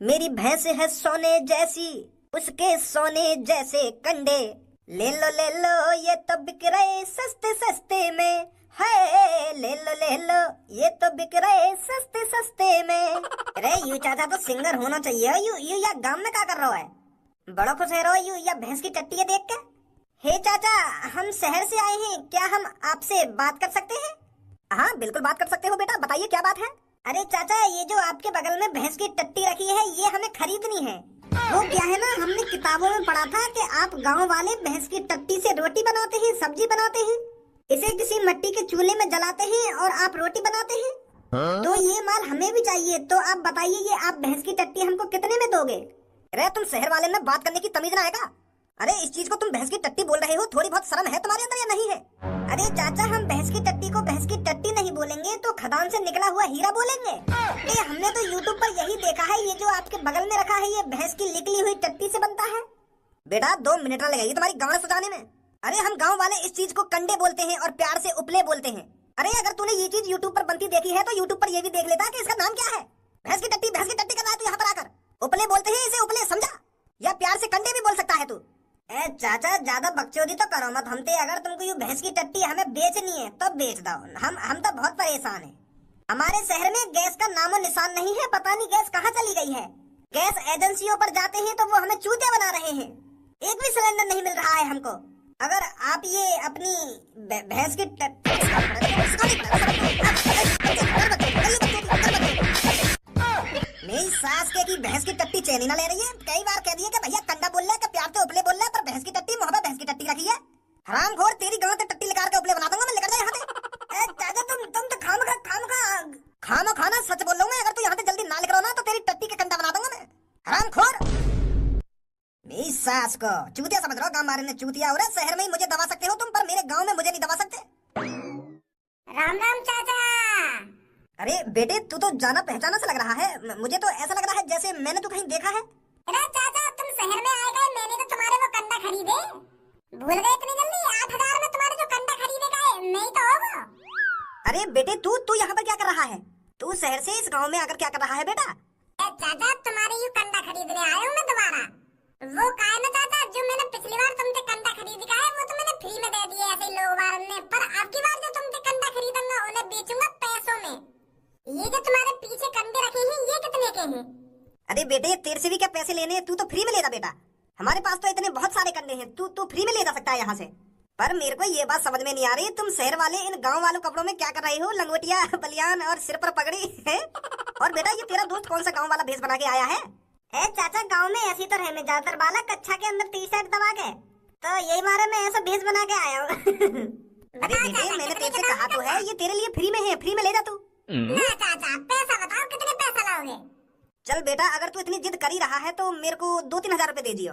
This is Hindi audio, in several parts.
मेरी भैंस है सोने जैसी, उसके सोने जैसे कंडे। ले लो ये तो बिक रहे सस्ते सस्ते में। है ले लो ये तो बिक रहे सस्ते सस्ते में। अरे यू चाचा तो सिंगर होना चाहिए। यू या गांव में क्या कर रहा है? बड़ा खुश है रो यू या भैंस की टट्टी देख के। हे चाचा, हम शहर से आए हैं, क्या हम आपसे बात कर सकते हैं? हाँ बिल्कुल बात कर सकते हो बेटा, बताइए क्या बात है। अरे चाचा, ये जो आपके बगल में भैंस की टट्टी रखी है ये हमें खरीदनी है। वो क्या है ना, हमने किताबों में पढ़ा था कि आप गांव वाले भैंस की टट्टी से रोटी बनाते हैं, सब्जी बनाते हैं, इसे किसी मिट्टी के चूल्हे में जलाते हैं और आप रोटी बनाते हैं। तो ये माल हमें भी चाहिए, तो आप बताइए ये आप भैंस की टट्टी हमको कितने में दोगे? अरे तुम शहर वाले में बात करने की तमीज ना आएगा। अरे इस चीज को तुम भैंस की टट्टी बोल रहे हो, थोड़ी बहुत शर्म है तुम्हारे अंदर या नहीं है? अरे चाचा, हम भैंस की टट्टी को भैंस की टट्टी नहीं बोलेंगे तो खदान से निकला हुआ हीरा बोलेंगे। हमने तो यूट्यूब पर यही देखा है, ये जो आपके बगल में रखा है ये भैंस की निकली हुई टट्टी से बनता है। बेटा 2 मिनट ना लगेगी तुम्हारी गाँव सजाने में। अरे हम गाँव वाले इस चीज को कंडे बोलते हैं और प्यार से उपले बोलते हैं। अरे अगर तूने ये चीज यूट्यूब पर बनती देखी है तो यूट्यूब पर ये भी देख लेता कि इसका नाम क्या है। भैंस की टट्टी कर रहा है तू यहाँ पर आकर। उपले बोलते हैं इसे, उपले समझा? या प्यार से कंडे भी बोल सकता है तू। ए चाचा, ज्यादा बकचोदी तो करो मत हमते। अगर तुमको ये भैंस की टट्टी हमें बेचनी है तो बेच दो। हम तो बहुत परेशान हैं। हमारे शहर में गैस का नामो निशान नहीं है, पता नहीं गैस कहाँ चली गई है। गैस एजेंसियों पर जाते हैं तो वो हमें चूतिया बना रहे हैं। एक भी सिलेंडर नहीं मिल रहा है हमको। अगर आप ये अपनी भैंस की मेरी सास के की भैंस की टट्टी चैनी ना ले रही है। कई बार कह दिया कि भैया कंडा बोल रहा है कि प्यार से उपले बोल रहा है, पर भैंस की टट्टी मोहब्बत भैंस की टट्टी रखी है। हरामखोर, तेरी गांव से टट्टी लेकर के उपले बना दूंगा मैं, लेकर जा यहाँ से। चाचा तुम तो खाम खाना सच बोल रहा हूँ मैं। अगर तू यहाँ से जल्दी ना लेकर ना तो तेरी टट्टी का कंडा बना दूंगा मैं। हरामखोर, मेरी सास को चूतिया समझ रहा हो? गाँव मारे ने चूतिया हो रहा है। शहर में ही मुझे दबा सकते हो तुम, पर मेरे गाँव में मुझे नहीं दबा सकते। राम राम चाचा। अरे बेटे, तू तो जाना पहचाना सा लग रहा है। मुझे तो ऐसा लग रहा है जैसे मैंने तो कहीं देखा है। अरे चाचा, तुम शहर में आ गए, मैंने तो तुम्हारे वो कंडा खरीदे। भूल गए इतनी जल्दी? 8,000 में तुम्हारे जो कंडा खरीदे गए, नहीं तो हो वो। अरे बेटे, तू यहाँ पर क्या कर रहा है? तू शहर से इस गाँव में आकर क्या कर रहा है बेटा? चाचा, तुम्हारे ये कंडा खरीदने आया हूँ मैं दोबारा। वो का है ना चाचा, जो मैंने पिछली बार तुमसे कंडा खरीद का है वो तो मैंने फ्री में दे दिए ऐसे लोग बार ने। पर अब की बार जो तुमसे कंडा खरीदूंगा उन्हें बेचूंगा पैसों में। ये जो तुम्हारे पीछे कंडे रखे हैं ये कितने के हैं? अरे बेटे, तेरे से भी क्या पैसे लेने हैं? तू तो फ्री में ले जा बेटा। हमारे पास तो इतने बहुत सारे कंडे हैं, तू फ्री में ले जा सकता है यहाँ से। पर मेरे को ये बात समझ में नहीं आ रही, तुम शहर वाले इन गाँव वालों कपड़ों में क्या कर रहे हो? लंगोटिया, बलियान और सिर पर पगड़ी है। और बेटा, ये तेरा दोस्त कौन सा गाँव वाला भेष बना के आया है? चाचा, गाँव में ऐसी तो रहे में ज्यादातर बालक कक्षा के अंदर टी-शर्ट दबा के, तो यही मारे मैं ऐसा भेष बना के आया हूँ। अरे बेटे, मैंने तेरे से कहा तो है ये तेरे लिए फ्री में है, फ्री में ले जा तू। ना चाचा, पैसा बताओ कितने पैसा लाओगे? चल बेटा, अगर तू इतनी जिद कर ही रहा है तो मेरे को 2-3 हजार रुपए दे दियो।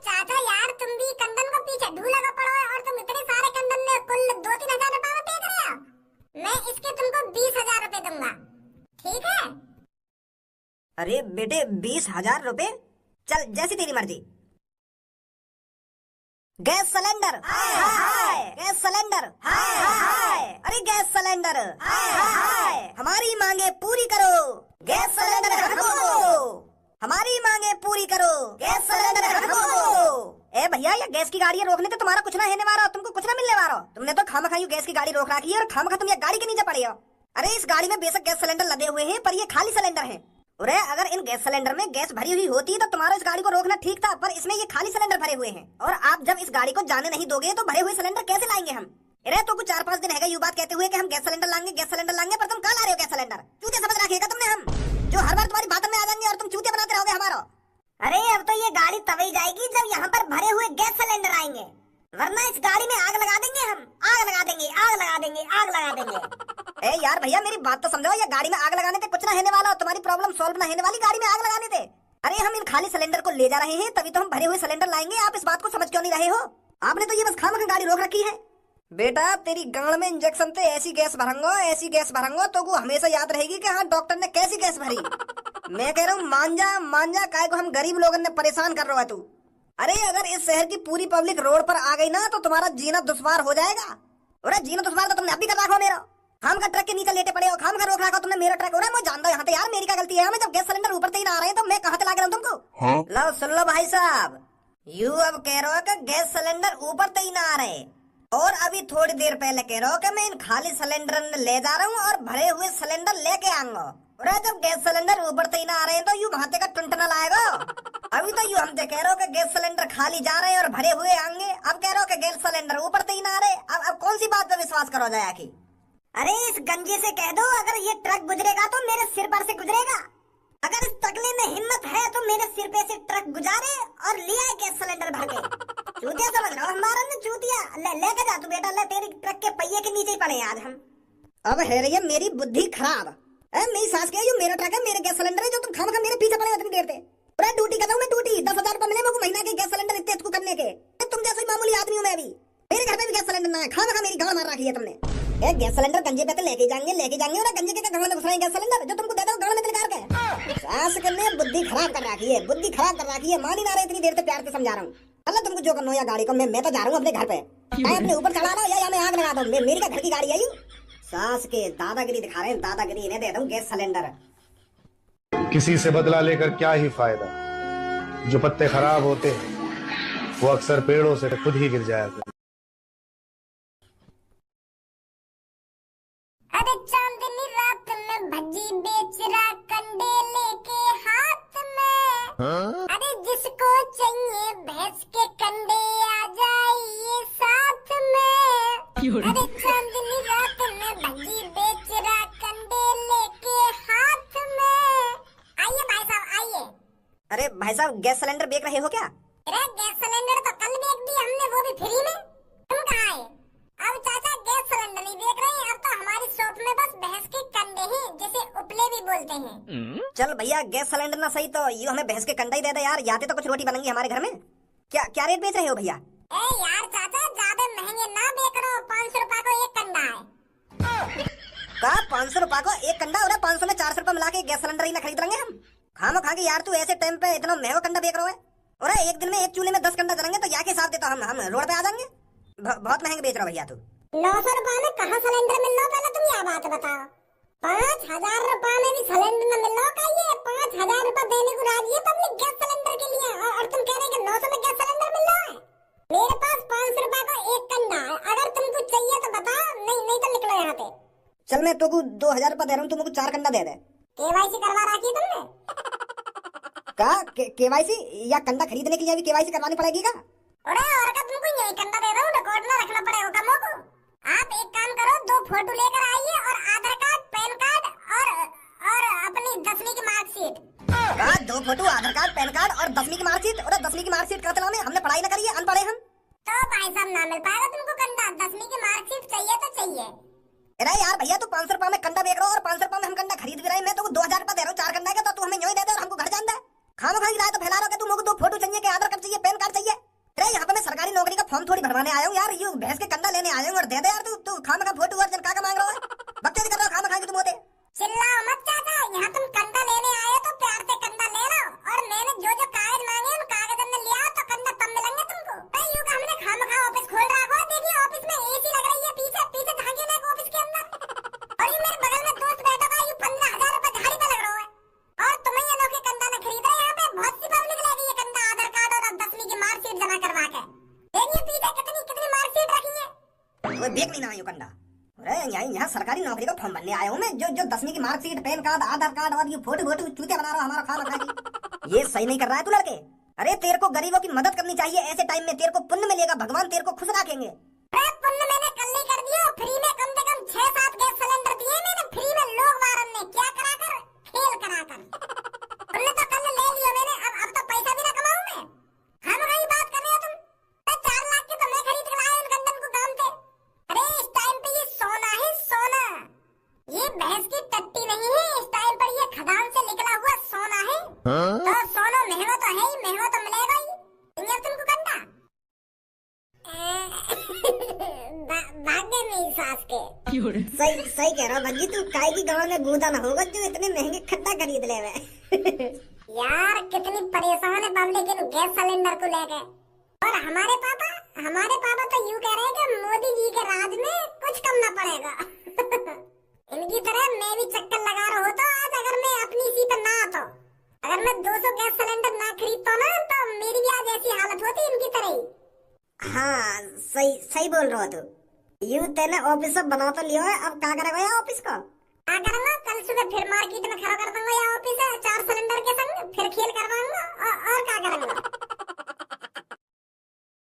चाचा यार, तुम भी कंदन को पीछे ढूला का पड़ो है और तुम इतने सारे कंदन में कुल 2-3 हजार रुपए में पे कर रहे हो। मैं इसके तुमको 20,000 रुपए दूंगा, ठीक है? अरे बेटे, 20,000 रुपए? चल जैसी तेरी मर्जी। गैस सिलेंडर, हाय हाय। गैस सिलेंडर, हाय हाय। अरे गैस सिलेंडर, हाय हाय। हमारी मांगे पूरी करो, गैस सिलेंडर हटो। हमारी मांगे पूरी करो, गैस सिलेंडर हटो। ए भैया, ये गैस की गाड़ी रोकने तो तुम्हारा कुछ ना होने वाला, तुमको कुछ ना मिलने वाला। तुमने तो खामखा गैस की गाड़ी रोक रखी है और खामखा तुम ये गाड़ी के नीचे पड़े हो। अरे इस गाड़ी में बेशक गैस सिलेंडर लदे हुए हैं, पर ये खाली सिलेंडर है। अरे अगर इन गैस सिलेंडर में गैस भरी हुई होती तो तुम्हारा इस गाड़ी को रोकना ठीक था, पर इसमें ये खाली सिलेंडर भरे हुए हैं। और आप जब इस गाड़ी को जाने नहीं दोगे तो भरे हुए सिलेंडर कैसे लाएंगे हम? अरे तो कुछ 4-5 दिन है यू बात कहते हुए कि हम गैस सिलेंडर लाएंगे, गैस सिलेंडर लाएंगे, पर तुम कहाँ ला रहे हो गैस सिलेंडर? चूतिया समझ रखिएगा तुमने हम, जो हर बार तुम्हारी बातों में आ जाएंगे और तुम चूतिया बनाते रहोगे हमारा। अरे अब तो ये गाड़ी तभी जाएगी जब यहाँ पर भरे हुए गैस सिलेंडर आएंगे, वरना इस गाड़ी में आग लगा देंगे हम। आग लगा देंगे, आग लगा देंगे, आग लगा देंगे। ए यार भैया, मेरी बात तो समझो, ये गाड़ी में आग लगाने से कुछ ना होने वाला, तुम्हारी प्रॉब्लम सॉल्व ना होने वाली गाड़ी में आग लगाने से। अरे हम इन खाली सिलेंडर को ले जा रहे हैं, तभी तो हम भरे हुए सिलेंडर लाएंगे। आप इस बात को समझ क्यों नहीं रहे हो? आपने तो ये बस खामखा गाड़ी रोक रखी है। बेटा, तेरी गाड़ में इंजेक्शन से ऐसी गैस भरंगो, ऐसी गैस भरंगो तो वो हमेशा याद रहेगी कि हाँ डॉक्टर ने कैसी गैस भरी। मैं कह रहा हूँ मान जा काय को हम गरीब लोगों ने परेशान कर रहा है तू। अरे अगर इस शहर की पूरी पब्लिक रोड पर आ गई ना तो तुम्हारा जीना दुश्वार हो जाएगा। अरे जीना दुश्वार तो तुमने अभी कर रखा मेरा। खाम का ट्रक के नीचे लेटे पड़े हो, खाम का रोक रखा तुमने मेरा ट्रक। अरे मैं जानता हूँ यहाँ पे यार मेरी क्या गलती है। मैं जब गैस सिलेंडर ऊपर से ही ना आ रहे हैं तो मैं लो सुन लो भाई साहब, यू अब कह रहे हो कि गैस सिलेंडर ऊपर तक ही ना आ रहे, और अभी थोड़ी देर पहले कह रहे हो कि मैं इन खाली सिलेंडर ले जा रहा हूँ और भरे हुए सिलेंडर लेके आऊंगा। और जब गैस सिलेंडर ऊपर तक ही ना आ रहे हैं तो यू भाते का टुंटना लाएगा। अभी तो यू हमसे कह रहे हो कि गैस सिलेंडर खाली जा रहे हैं और भरे हुए आएंगे, अब कह रहे हो कि गैस सिलेंडर ऊपर तक ही ना आ रहे। अब कौन सी बात पे विश्वास करो जाए आखिर? अरे इस गंजे से कह दो अगर ये ट्रक गुजरेगा तो मेरे सिर पर से गुजरेगा। अगर इस तकले में हिम्मत है तो मेरे सिर पे से ट्रक गुजारे और लिया गैस सिलेंडर भर के। चूतिया समझ रहा हो हमारा ना चूतिया? लेके जा तू बेटा, ले तेरी ट्रक के पहिए के नीचे ही पड़े आज हम। अब है रही है मेरी बुद्धि खराब। मेरी सास के मेरा ट्रक है, मेरे गैस सिलेंडर है, जो तुम खामखा मेरे पीछे पड़े इतनी देर से। पूरा ड्यूटी कर रहा हूँ मैं, ड्यूटी 10,000 रुपए मिले मेरे महीना के गैस सिलेंडर इतने को करने के। तुम जैसे मामूली आदमी हूँ मैं भी, मेरे घर पे भी गैस सिलेंडर ना है, खामखा मेरी गाँव मार रखी है तुमने। गैस सिलेंडर गंजे पे तो लेके जाएंगे और गंजे के गाँव में घुसाएंगे गैस सिलेंडर, जो तुमको दे दो गाँव में निकाल के। सास ने बुद्धि खराब कर रखी है, बुद्धि खराब कर रखी है, मान ही ना रहे, इतनी देर से प्यार से समझा रहा हूँ। अल्लाह तुमको जो करना हो या गाड़ी को, मैं तो जा रहा हूँ अपने घर पे, अपने ऊपर चढ़ा रहा हूँ या मैं आग लगा दूँ, मेरी का घर की गाड़ी है। सास के दादागिरी दिखा रहे हैं, दादागिरी, इन्हें दे दूं गैस सिलेंडर। किसी से बदला लेकर क्या ही फायदा, जो पत्ते खराब होते हैं वो अक्सर पेड़ों से खुद ही गिर जाया करते। अरे चांदनी रात में भजी बेच रहा कंडे लेके हाथ में। अरे जिसको चाहिए भैंस के कंडे आ जाइए साथ में। अरे चांदनी रात में भजी बेच रहा कंडे लेके हाथ में। आइए भाई साहब आइए। अरे भाई साहब गैस सिलेंडर बेच रहे हो क्या? अरे गैस सिलेंडर तो कल बेच दी हमने, वो भी फ्री में। तुम कहाँ आए? अब चाचा गैस सिलेंडर नहीं बेच रहे हैं, अब तो हमारी शॉप में बस भैंस के कंडे हैं, जिसे उपले भी बोलते हैं। चल भैया गैस सिलेंडर ना सही तो यू हमें भैंस के कंडा ही दे दे यार, याते तो कुछ रोटी बनेंगी हमारे घर में। क्या रेट बेच रहे हो भैया? ए यार चाचा ज्यादा महंगे ना बेच रहे हो, 500 रुपए को एक कंडा है। का 500 रुपए को एक कंडा? और 500 में 400 रुपए मिला के गैस सिलेंडर ही ना खरीद लेंगे हम? खामो खा के यार तू ऐसे टाइम पे इतना महंगा कंडा बेच रहे हो। और एक दिन में एक चूल्हे में 10 कंडा जलेंगे तो या के हिसाब देता हम रोड पे आ जाएंगे। बहुत महंगे बेच रहे हो भैया तू। 900 रुपए में कहाँ सिलेंडर मिल रहा? पहले तुम यह बात बताओ। 5,000 रुपए में भी सिलेंडर न मिल रहा का? ये 5,000 रुपए देने को राजी है पब्लिक गैस सिलेंडर के लिए, और तुम कह रहे हैं कि 900 में गैस सिलेंडर मिल रहा है? मेरे पास 500 रुपए का एक कंडा है, अगर तुमको चाहिए तो बताओ, नहीं तो निकलो यहाँ पे। चल मैं तुमको 2,000 रुपए दे रहा हूँ, तुमको 4 कंडा दे दे। केवाईसी करवा रखी तुमने? का केवाईसी या कंडा खरीदने के लिए भी केवाईसी करवानी पड़ेगी का? अरे और का तुमको यही कंडा दे रहा हूँ, रिकॉर्ड में रखना पड़ेगा कमों को। आप एक काम करो, 2 फोटो लेकर आइए और आधार कार्ड, पैन कार्ड और अपनी 10वीं की मार्कशीट। 2 फोटो, आधार कार्ड, पैन कार्ड और 10वीं की मार्कशीट। और 10वीं की मार्कशीट का चलाने हमने पढ़ाई ना करी है, अनपढ़ हम। तो भाई साहब ना मिल पाएगा तुमको कंडा, 10वीं की मार्कशीट चाहिए तो चाहिए। अरे यार भैया तू 500 रुपए में कंडा बेच रहा हो और 500 रुपए में हम कंडा खरीद भी रहे हैं। मैं तो 2,000 रुपए दे रहा हूँ 4 कंडा का, तो तू हमें यूं ही दे दे और हमको घर जान दे। खामो खा की राय तो फैला रहा है, तुमको 2 फोटो चाहिए, के आधार कार्ड चाहिए, पैन कार्ड चाहिए। अरे यहाँ पे मैं सरकारी नौकरी का फॉर्म थोड़ी भरवाने आया हूँ यार, यू भैंस के कंडा लेने आया हूँ और दे दे यार। तू खामो खा फोटो और का मांग रहा है, बकचोदी कर रहा हो खामो खा की तुम होते। चिल्लाओ मत चाचा, यहाँ तुम कंडा लेने आए हो तो प्यार से कंडा ले लो, और मैंने जो कागज मांगे उन कागज में लिया तो कंडा तब मिलेंगे तुमको। यू का हमने खामखा ऑफिस खोल रखा है, देखिए ऑफिस में एसी लग रही है, पीछे झांकिए ना ऑफिस के अंदर। और ये मेरे बगल में दोस्त बैठा हुआ, ये 15,000 रुपए झाड़ी पे लग रहा है, और तुम्हें ये लोग कंडा न खरीद रहे। यहाँ पे बहुत सी पब्लिक लेगी ये कंडा, आधार कार्ड और 10वीं की मार्कशीट जमा करवा के। देखिए पीछे कितनी मार्कशीट रखी है। वो देख नहीं ना ये कंडा। अरे यहाँ सरकारी नौकरी का फॉर्म भरने आया हूँ मैं, जो 10वीं की मार्कशीट, पैन कार्ड, आधार कार्ड और ये फोटो चूतिया बना रहा हमारा खाना खा। ये सही नहीं कर रहा है तू लड़के। अरे तेरे को गरीबों की मदद करनी चाहिए, ऐसे टाइम में तेरे को पुण्य मिलेगा, भगवान तेरे को खुश रखेंगे। पुण्य मैंने कल ही कर दिया, फ्री में कम से कम 6-7 गैस सिलेंडर दिए मैंने फ्री में, लोग वारन ने क्या कराकर, खेल कराकर। पुण्य तो कल ले लिया मैंने, अब तो पैसा भी ना कमाऊं मैं। हम वही बात कर रहे हो तुम? 4 लाख की तो मैं खरीद के लाया इन गंदन को काम से। अरे इस टाइम पे ये सोना है सोना, ये भैंस की टट्टी नहीं है, इस टाइम पर ये खदान से निकला हुआ सोना है। तो सोना महंगा तो है ही, महंगा तो मिलेगा ही। तुमको कंडा भाग्य में सास के। सही कह रहा भज्जी, तू काय की गाँव में गूदा ना होगा जो इतने महंगे खड्डा खरीद ले वे। यार कितनी परेशान है पब्लिक इन गैस सिलेंडर को लेके। और हमारे पापा तो यूँ कह रहे हैं कि मोदी जी के राज में कुछ कम ना पड़ेगा। इनकी तरह मैं भी चक्कर लगा रहा होता आज, अगर मैं अपनी सीट ना आता। अगर मैं 200 गैस सिलेंडर ना खरीदता ना तो मेरी भी आज ऐसी हालत होती इनकी तरह ही। हाँ सही सही बोल रहा हो तू। यू तेने ऑफिस सब बना तो लियो है, अब क्या करेगा ये ऑफिस का? क्या करूंगा, कल सुबह फिर मार्केट में खड़ा कर दूंगा ये ऑफिस है, 4 सिलेंडर